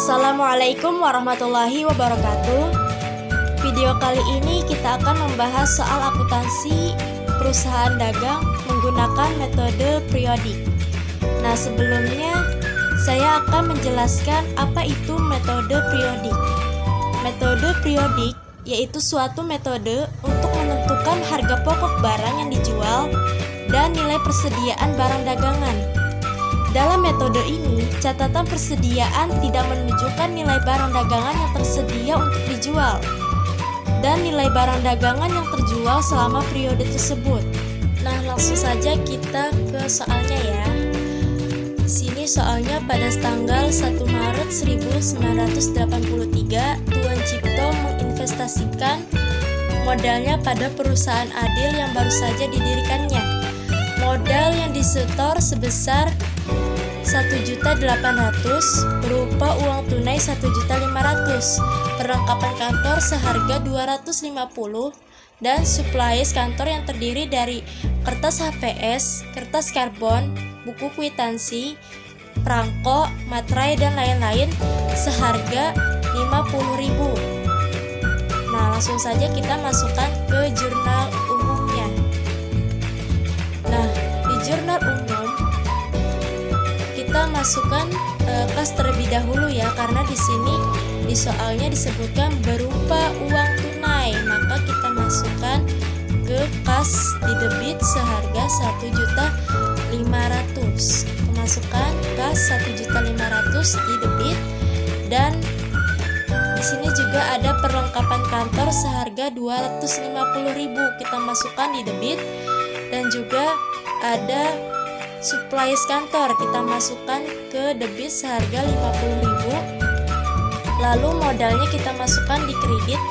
Assalamualaikum warahmatullahi wabarakatuh. Video kali ini kita akan membahas soal akuntansi perusahaan dagang menggunakan metode periodik. Nah, sebelumnya saya akan menjelaskan apa itu metode periodik. Metode periodik yaitu suatu metode untuk menentukan harga pokok barang yang dijual dan nilai persediaan barang dagangan. Dalam metode ini, catatan persediaan tidak menunjukkan nilai barang dagangan yang tersedia untuk dijual dan nilai barang dagangan yang terjual selama periode tersebut. Nah, langsung saja kita ke soalnya ya. Di sini soalnya pada tanggal 1 Maret 1983, Tuan Cipto menginvestasikan modalnya pada perusahaan adil yang baru saja didirikannya. Modal yang disetor sebesar 1.800.000 berupa uang tunai 1.500.000, perlengkapan kantor seharga 250 dan supplies kantor yang terdiri dari kertas HPS, kertas karbon, buku kwitansi, perangko, materai dan lain-lain seharga 50.000. Nah, langsung saja kita masukkan ke jurnal umumnya. Nah, di jurnal umum kita masukkan kas terlebih dahulu ya, karena di sini di soalnya disebutkan berupa uang tunai, maka kita masukkan ke kas di debit seharga 1.500.000. Kita masukkan kas 1.500.000 di debit, dan di sini juga ada perlengkapan kantor seharga 250.000 kita masukkan di debit, dan juga ada supplies kantor kita masukkan ke debit seharga 50.000. Lalu modalnya kita masukkan di kredit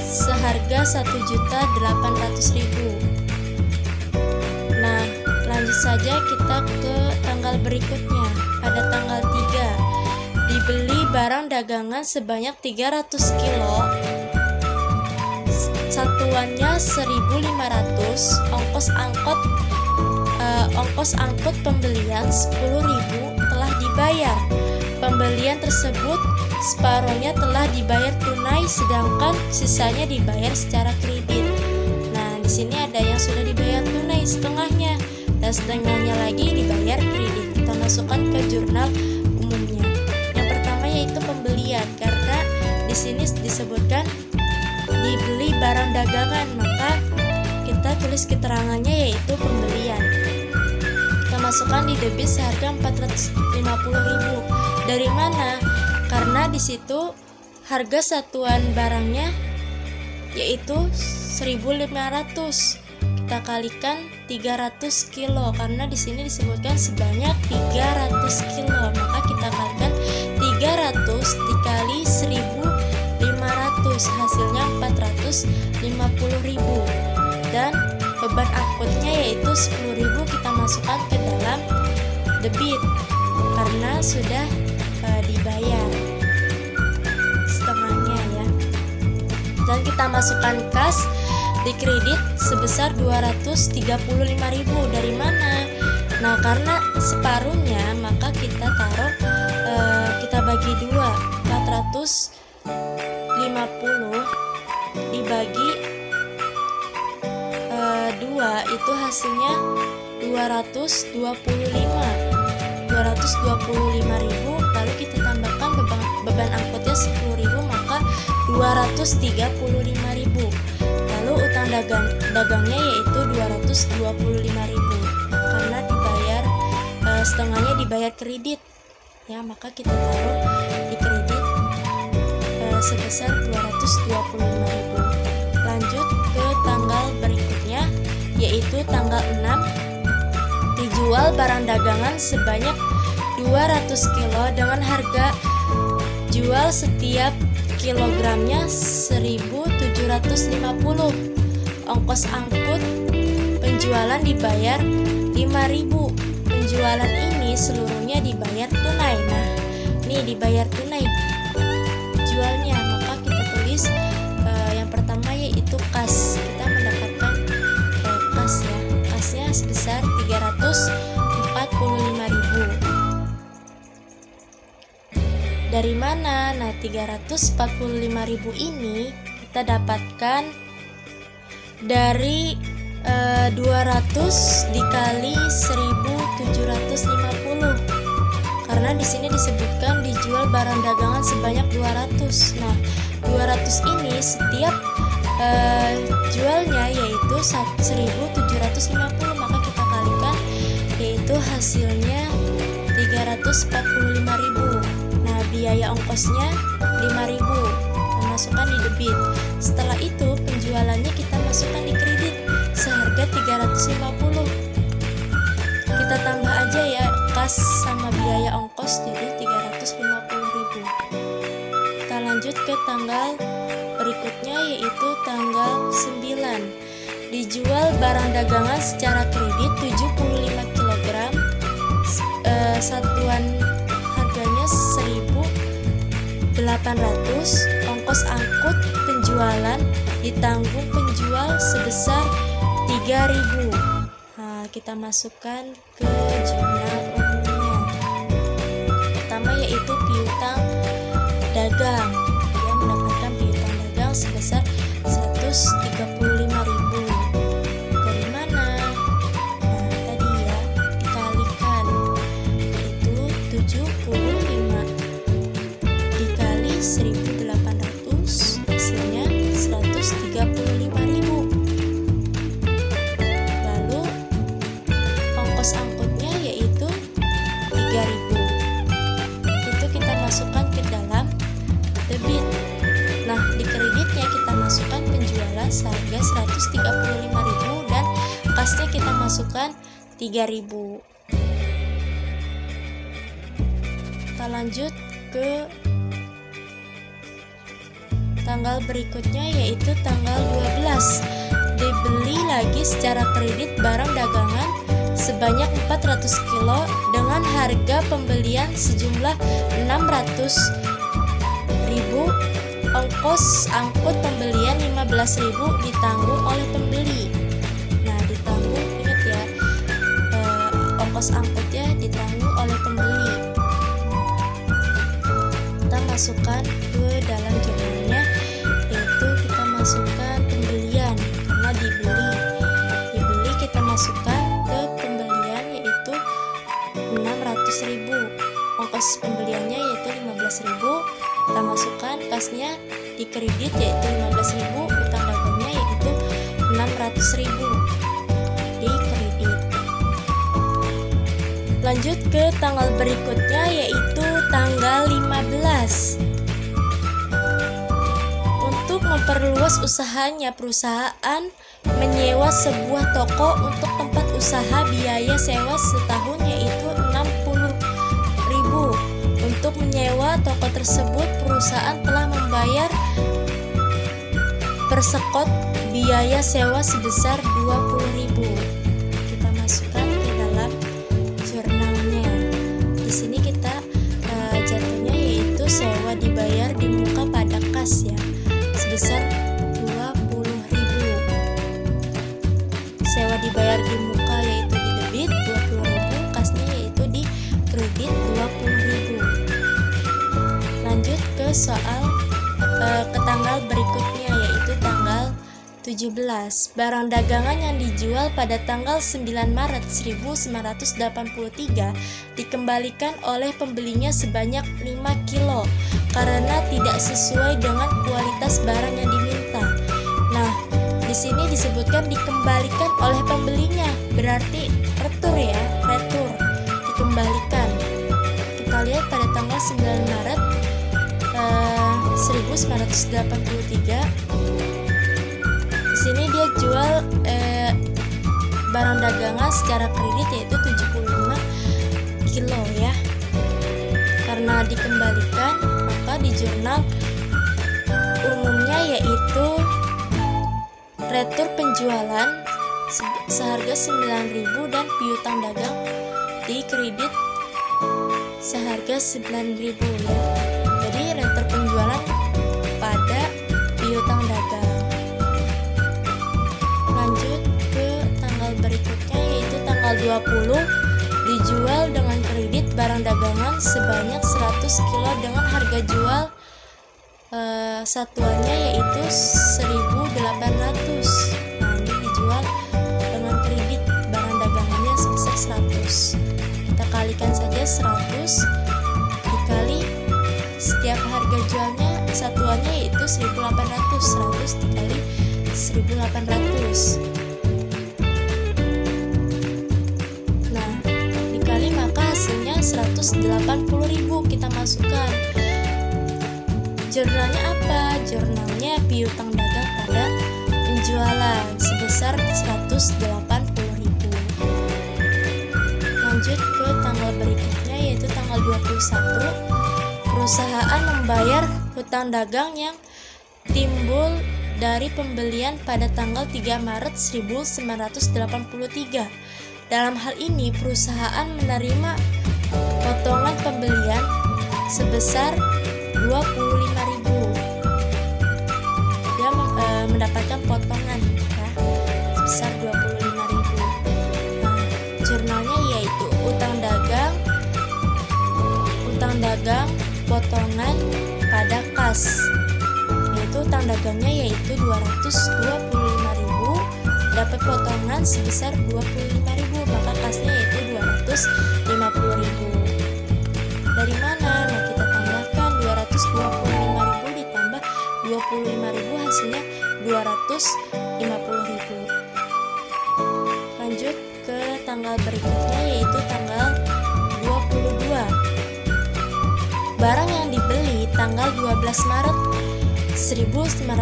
seharga 1.800.000. Nah, lanjut saja kita ke tanggal berikutnya. Pada tanggal 3 dibeli barang dagangan sebanyak 300 kilo, satuannya 1.500, ongkos angkut pembelian 10.000 telah dibayar. Pembelian tersebut separohnya telah dibayar tunai, sedangkan sisanya dibayar secara kredit. Nah, di sini ada yang sudah dibayar tunai setengahnya, dan setengahnya lagi dibayar kredit. Kita masukkan ke jurnal umumnya. Yang pertama yaitu pembelian, karena di sini disebutkan dibeli barang dagangan, maka kita tulis keterangannya yaitu pembelian. Kita masukkan di debit seharga 450.000. Dari mana? Karena di situ harga satuan barangnya yaitu 1.500. Kita kalikan 300 kilo, karena di sini disebutkan sebanyak 300 kilo, maka kita kalikan 300 dikali 1.500, hasilnya 450.000. Dan beban angkutnya yaitu 10.000 kita masukkan ke dalam debit karena sudah dibayar setengahnya ya. Dan kita masukkan kas di kredit sebesar 235.000. Dari mana? Nah, karena separuhnya maka kita taruh kita bagi dua, 450 dibagi 2 itu hasilnya 225.000. Lalu kita tambahkan beban angkutnya 10.000, maka 235.000. Lalu utang dagangnya yaitu 225.000 karena dibayar setengahnya dibayar kredit ya, maka kita taruh di kredit sebesar 225.000. Lanjut ke tanggal berikutnya yaitu tanggal 6, dijual barang dagangan sebanyak 200 kilo dengan harga jual setiap kilogramnya 1.750. Ongkos angkut penjualan dibayar 5.000. Penjualan ini seluruhnya dibayar tunai. Nah, ini dibayar tunai jualnya, maka kita tulis yang pertama yaitu kas. Kita mendapatkan kas ya, kasnya sebesar 345.000. Dari mana? Nah, 345.000 ini kita dapatkan dari 200 dikali 1.750. Karena di sini disebutkan dijual barang dagangan sebanyak 200. Nah, 200 ini setiap jualnya yaitu 1.750, maka kita kalikan yaitu hasilnya 345.000. Nah, biaya ongkosnya 5.000, masukkan di debit. Setelah itu penjualannya kita masukkan di kredit seharga 350. Kita tambah aja ya kas sama biaya ongkos jadi 350.000. Kita lanjut ke tanggal berikutnya yaitu tanggal 9. Dijual barang dagangan secara kredit 75 kg, satuan harganya 1.800. Ongkos angkut penjualan ditanggung penjual sebesar 3.000. Nah, kita masukkan ke jurnal umumnya. Pertama yaitu piutang dagang. Dia mendapatkan piutang dagang sebesar 135.000. Dari mana? Nah, tadi ya dikalikan, yaitu 75 dikali 1.800, hasilnya 135.000. Lalu ongkos angkutnya yaitu 3.000. Itu kita masukkan ke dalam debit. Nah, di kreditnya kita masukkan penjualan seharga 135.000 dan kasnya kita masukkan 3.000. Kita lanjut ke tanggal berikutnya yaitu tanggal 12. Dibeli lagi secara kredit barang dagangan sebanyak 400 kilo dengan harga pembelian sejumlah 600.000. Ongkos angkut pembelian 15.000 ditanggung oleh pembeli. Nah, ditanggung, ingat ya, ongkos angkutnya ditanggung oleh pembeli. Kita masukkan ke dalam jurnalnya, yaitu kita masukkan pembelian karena dibeli kita masukkan ke pembelian yaitu 600.000. Ongkos pembeliannya yaitu 15.000. Kita masukkan kasnya di kredit yaitu 15.000, utang dagangnya yaitu 600.000 di kredit. Lanjut ke tanggal berikutnya yaitu tanggal 15. Untuk memperluas usahanya, perusahaan menyewa sebuah toko untuk tempat usaha. Biaya sewa setahun yaitu 60.000. Untuk menyewa toko tersebut, perusahaan telah membayar persekot biaya sewa sebesar 20.000. Kita masukkan ke dalam jurnalnya. Di sini kita jatuhnya yaitu sewa dibayar di muka pada kas ya, sebesar 20.000. Sewa dibayar di muka yaitu di debit 20.000, kasnya yaitu di kredit 20.000. Lanjut ke soal ke tanggal berikutnya yaitu tanggal 17. Barang dagangan yang dijual pada tanggal 9 Maret 1983 dikembalikan oleh pembelinya sebanyak 5 kilo karena tidak sesuai dengan kualitas barang yang diminta. Nah, di sini disebutkan dikembalikan oleh pembelinya, berarti retur ya, retur, dikembalikan. Kita lihat pada tanggal 9 Maret 1983. Di sini dia jual barang dagangan secara kredit yaitu 75 kilo ya. Karena dikembalikan, maka di jurnal umumnya yaitu retur penjualan seharga 9.000 dan piutang dagang di kredit seharga 9.000 ya. Jadi retur penjualan pada piutang dagang. Lanjut ke tanggal berikutnya yaitu tanggal 20. Dijual dengan kredit barang dagangan sebanyak 100 kilo dengan harga jual satuannya yaitu 1.800. Nah, ini dijual dengan kredit barang dagangannya sebesar 100. Kita kalikan saja 100 dikali setiap harga jualnya satuannya yaitu 1.800. 100 dikali 1.800. Nah, dikali maka hasilnya 180.000. Kita masukkan. Jurnalnya apa? Jurnalnya piutang dagang pada penjualan sebesar 180.000. Lanjut ke tanggal berikutnya yaitu tanggal 21. Perusahaan membayar hutang dagang yang timbul dari pembelian pada tanggal 3 Maret 1983. Dalam hal ini perusahaan menerima potongan pembelian sebesar 25.000. Dia mendapatkan potongan ya, sebesar 25.000. Nah, jurnalnya yaitu utang dagang potongan pada kas. Yaitu utang dagangnya yaitu 225.000, dapat potongan sebesar 25.000, maka kasnya yaitu 250.000. Dari mana? Nah, kita tambahkan 225.000 ditambah 25.000 hasilnya 250.000. Lanjut ke tanggal berikutnya yaitu tanggal 22. Barang yang dibeli tanggal 12 Maret 1983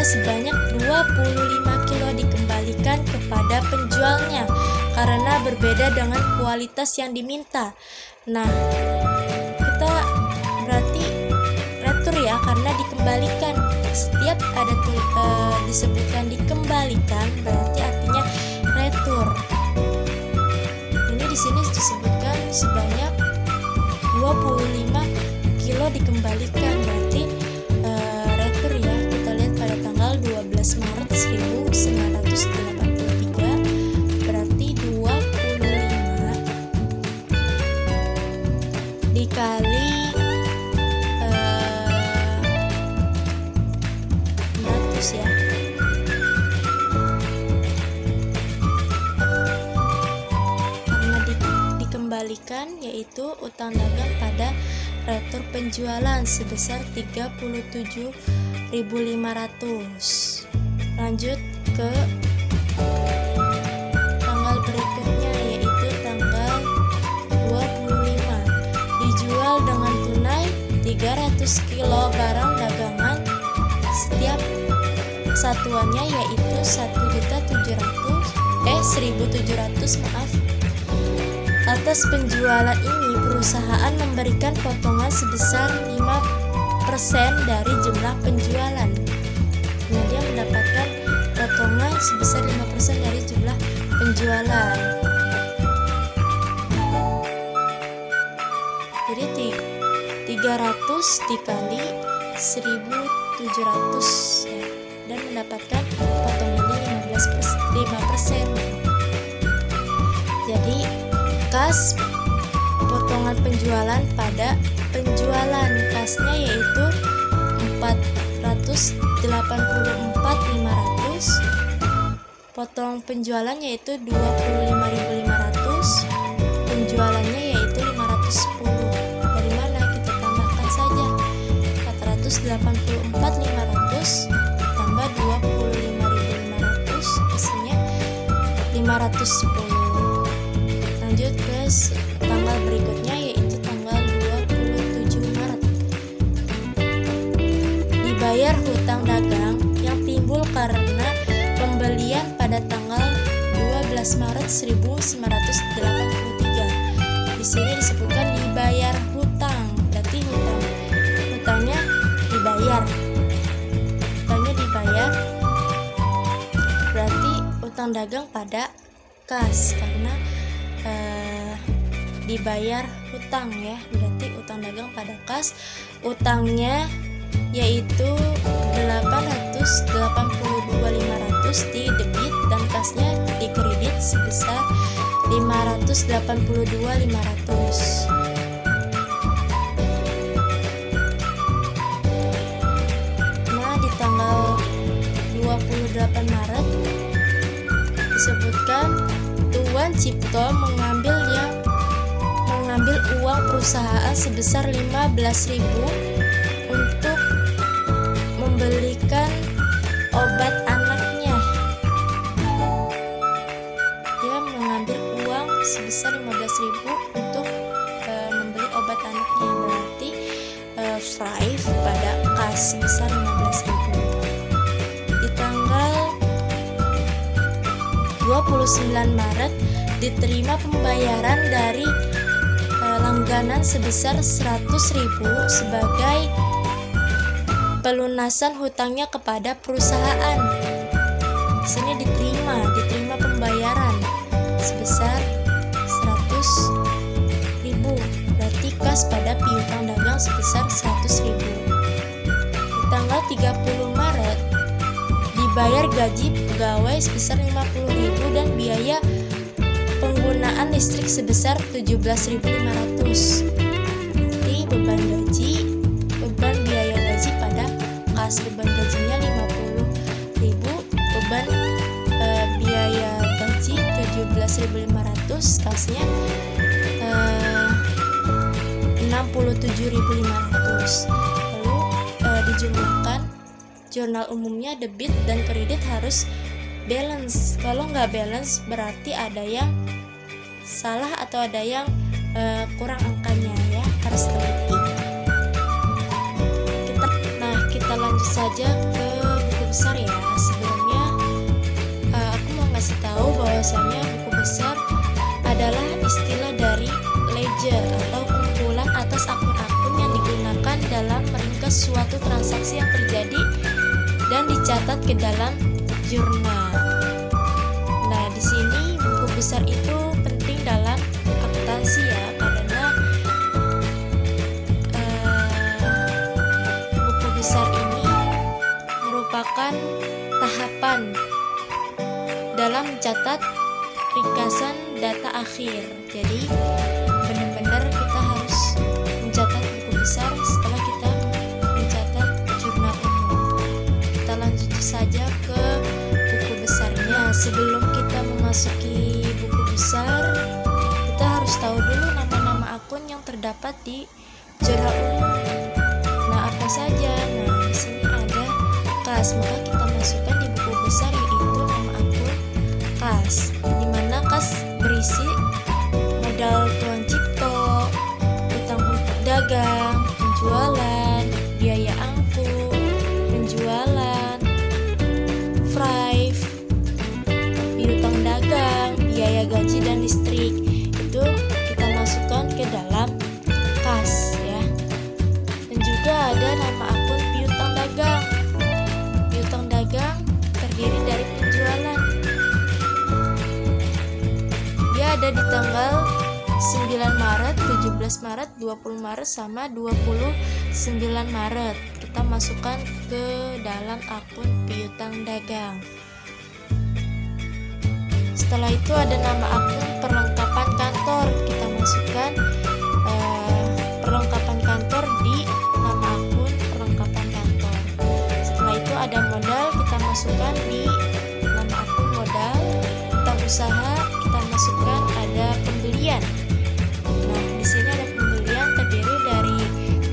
sebanyak 25 kilo dikembalikan kepada penjualnya karena berbeda dengan kualitas yang diminta. Nah, kita berarti retur ya, karena dikembalikan. Setiap ada disebutkan dikembalikan berarti artinya retur. Ini di sini disebutkan sebanyak 25 kilo dikembalikan berarti retur ya. Kita lihat pada tanggal 12 Maret 1983 berarti 25 dikali 100 ya. Karena dikembalikan yaitu utang dagang pada retur penjualan sebesar 37.500. Lanjut ke tanggal berikutnya yaitu tanggal 25. Dijual dengan tunai 300 kilo barang dagangan, setiap satuannya yaitu 1.700 maaf. Atas penjualan ini perusahaan memberikan potongan sebesar 5% dari jumlah penjualan. Nah, dia mendapatkan potongan sebesar 5% dari jumlah penjualan. Jadi 300 dikali 1.700 ya, dan mendapatkan potongannya 5%. Jadi kas potongan penjualan pada penjualan, kasnya yaitu 484.500, potong penjualan yaitu 25.500, penjualannya yaitu 510. Dari mana? Kita tambahkan saja 484.500 tambah 25.500 hasilnya 510. Lanjut ke tanggal berikutnya yaitu tanggal 27 Maret. Dibayar hutang dagang yang timbul karena pembelian pada tanggal 12 Maret 1983. Di sini disebutkan dibayar hutang, berarti hutangnya dibayar. Hutangnya dibayar berarti hutang dagang pada kas, karena dibayar hutang ya, berarti utang dagang pada kas. Utangnya yaitu 882.500 di debit dan kasnya di kredit sebesar 582.500. Nah, di tanggal 28 Maret disebutkan Tuan Cipto mengambil uang perusahaan sebesar 15.000 untuk membelikan obat anaknya. Dia mengambil uang sebesar 15.000 untuk membeli obat anaknya, berarti Five pada kas sebesar 15.000. Di tanggal 29 Maret diterima pembayaran dari langganan sebesar 100.000 sebagai pelunasan hutangnya kepada perusahaan. Di sini diterima pembayaran sebesar 100.000, berarti kas pada piutang dagang sebesar 100.000. Di tanggal 30 Maret dibayar gaji pegawai sebesar 50.000 dan biaya penggunaan listrik sebesar 17.500. Jadi beban biaya gaji pada kas, beban gajinya 50.000, beban biaya gaji 17.500, kasnya 67.500. Lalu dijumlahkan, jurnal umumnya debit dan kredit harus balance. Kalau nggak balance berarti ada yang salah atau ada yang kurang angkanya, ya, harus teliti. Kita lanjut saja ke buku besar ya. Sebelumnya aku mau ngasih tahu bahwasanya buku besar adalah istilah dari ledger atau kumpulan atas akun-akun yang digunakan dalam meringkas suatu transaksi yang terjadi dan dicatat ke dalam jurnal. Nah, di sini buku besar itu penting dalam akuntansi ya, karena buku besar ini merupakan tahapan dalam mencatat ringkasan data akhir. Jadi benar-benar kita harus mencatat buku besar setelah kita mencatat jurnal umum. Kita lanjut saja ke buku besarnya. Sebelum kita memasuki buku besar, kita harus tahu dulu nama-nama akun yang terdapat di jurnal umum. Nah, apa saja? Nah, di sini ada kas, maka kita masukkan di buku besar, yaitu nama akun kas, di mana kas berisi modal Tuan Cipto, utang dagang, penjualan, biaya angkut, penjualan, Five, piutang dagang, biaya gaji dan listrik. Itu kita masukkan ke dalam kas ya. Dan juga ada nama akun piutang dagang. Piutang dagang terdiri dari penjualan. Dia ada di tanggal 9 Maret, 17 Maret, 20 Maret, sama 29 Maret. Kita masukkan ke dalam akun piutang dagang. Setelah itu ada nama akun perlengkapan kantor. Kita masukkan perlengkapan kantor di nama akun perlengkapan kantor. Setelah itu ada modal, kita masukkan di nama akun modal. Utang usaha kita masukkan, ada pembelian. Nah, di sini ada pembelian terdiri dari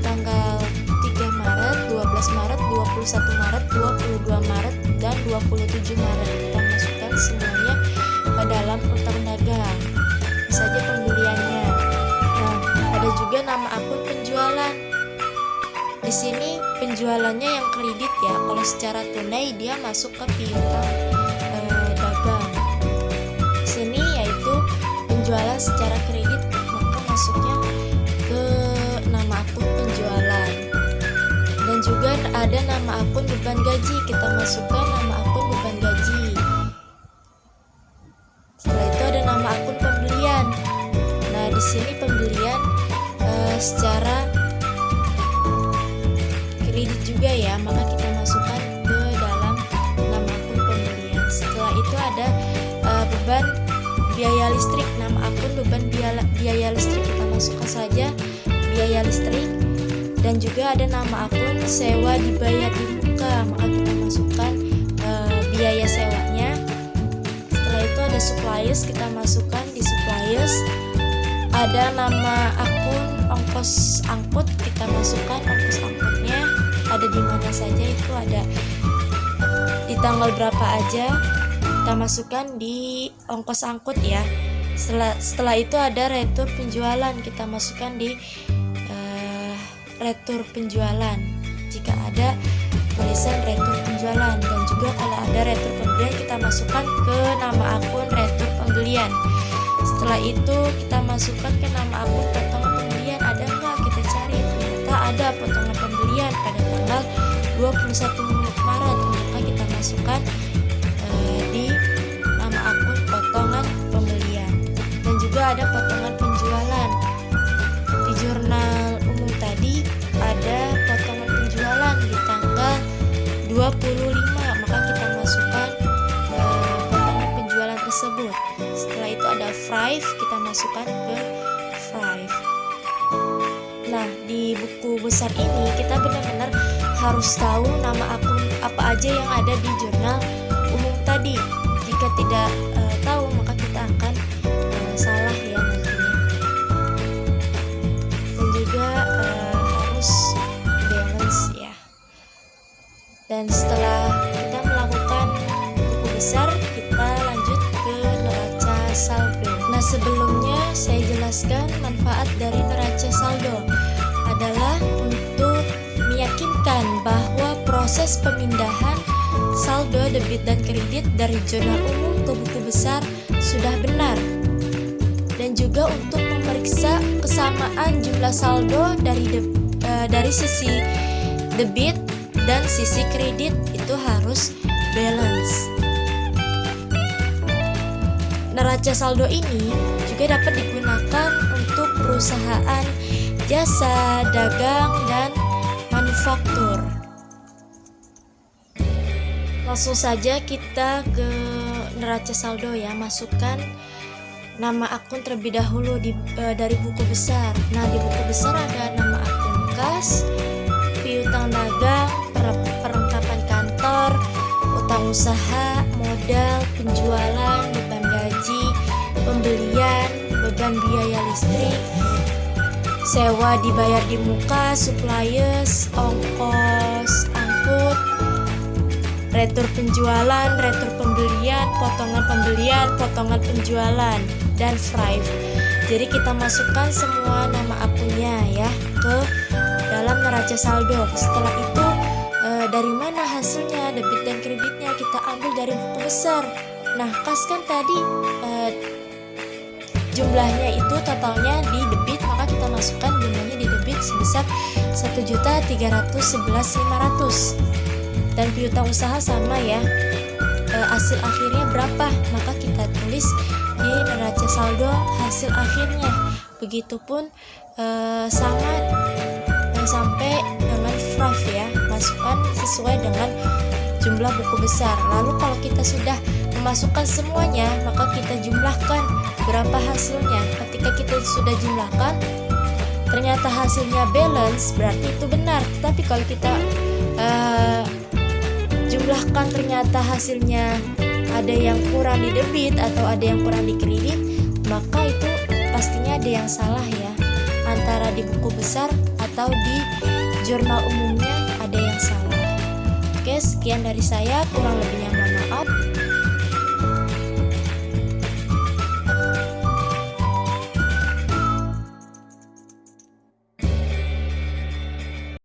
tanggal 3 Maret, 12 Maret, 21 Maret, 22 Maret, dan 27 Maret. Kita masukkan semuanya ke dalam utang dagang. Ini saja pembeliannya. Nah, ada juga nama akun penjualan. Di sini penjualannya yang kredit ya. Kalau secara tunai dia masuk ke piutang dagang. Di sini yaitu penjualan secara kredit, maka masuknya ke nama akun penjualan. Dan juga ada nama akun beban gaji, kita masukkan nama akun beban gaji. Setelah itu ada nama akun pembelian. Nah, di sini pembelian secara kredit juga ya, maka kita masukkan ke dalam nama akun pembelian. Setelah itu ada beban biaya listrik, nama akun beban biaya listrik, kita masukkan saja biaya listrik. Dan juga ada nama akun sewa dibayar di muka, maka kita masukkan biaya sewanya. Setelah itu ada suppliers, kita masukkan di suppliers. Ada nama akun ongkos angkut, kita masukkan ongkos angkutnya ada di mana saja, itu ada di tanggal berapa aja, kita masukkan di ongkos angkut ya. Setelah itu ada retur penjualan, kita masukkan di retur penjualan jika ada tulisan retur penjualan. Dan juga kalau ada retur pembelian, kita masukkan ke nama akun retur pembelian. Setelah itu kita masukkan ke nama akun potongan pembelian, ada nggak, kita cari. Ternyata ada potongan pembelian pada tanggal 21 Maret, maka kita masukkan di nama akun potongan pembelian. Dan juga ada potongan penjualan di jurnal umum tadi, ada potongan penjualan di tanggal 25, maka kita masukkan potongan penjualan tersebut. Setelah itu ada Thrive, kita masukkan ke Thrive. Nah, di buku besar ini kita benar-benar harus tahu nama akun apa aja yang ada di jurnal umum tadi. Jika tidak tahu, maka kita akan salah ya nantinya. Dan juga harus balance ya. Dan setelah kita melakukan buku besar, kita lanjut ke neraca saldo. Nah, sebelumnya saya jelaskan manfaat dari neraca saldo adalah untuk meyakinkan bahwa proses pemindahan saldo debit dan kredit dari jurnal umum ke buku besar sudah benar, dan juga untuk memeriksa kesamaan jumlah saldo dari sisi debit dan sisi kredit itu harus balance. Neraca saldo ini juga dapat digunakan untuk perusahaan jasa, dagang, dan manufaktur. Langsung saja kita ke neraca saldo ya, masukkan nama akun terlebih dahulu dari buku besar. Nah, di buku besar ada nama akun kas, piutang dagang, perlengkapan kantor, utang usaha, modal, penjualan, beban gaji, pembelian, beban biaya listrik, sewa dibayar di muka, suppliers, ongkos angkut, retur penjualan, retur pembelian, potongan penjualan, dan Thrive. Jadi kita masukkan semua nama akunnya ya ke dalam neraca saldo. Setelah itu dari mana hasilnya, debit dan kreditnya, kita ambil dari buku besar. Nah, kas kan tadi jumlahnya itu totalnya di debit, maka kita masukkan jumlahnya di debit sebesar 1.311.500. Dan piutang usaha sama ya, hasil akhirnya berapa, maka kita tulis di neraca saldo hasil akhirnya. Begitupun sama sampai dengan Thrive ya, masukkan sesuai dengan jumlah buku besar. Lalu kalau kita sudah memasukkan semuanya, maka kita jumlahkan berapa hasilnya. Ketika kita sudah jumlahkan, ternyata hasilnya balance, berarti itu benar. Tetapi kalau kita jumlahkan ternyata hasilnya ada yang kurang di debit atau ada yang kurang di kredit, maka itu pastinya ada yang salah ya, antara di buku besar atau di jurnal umumnya ada yang salah. Oke, sekian dari saya, kurang lebihnya mohon maaf.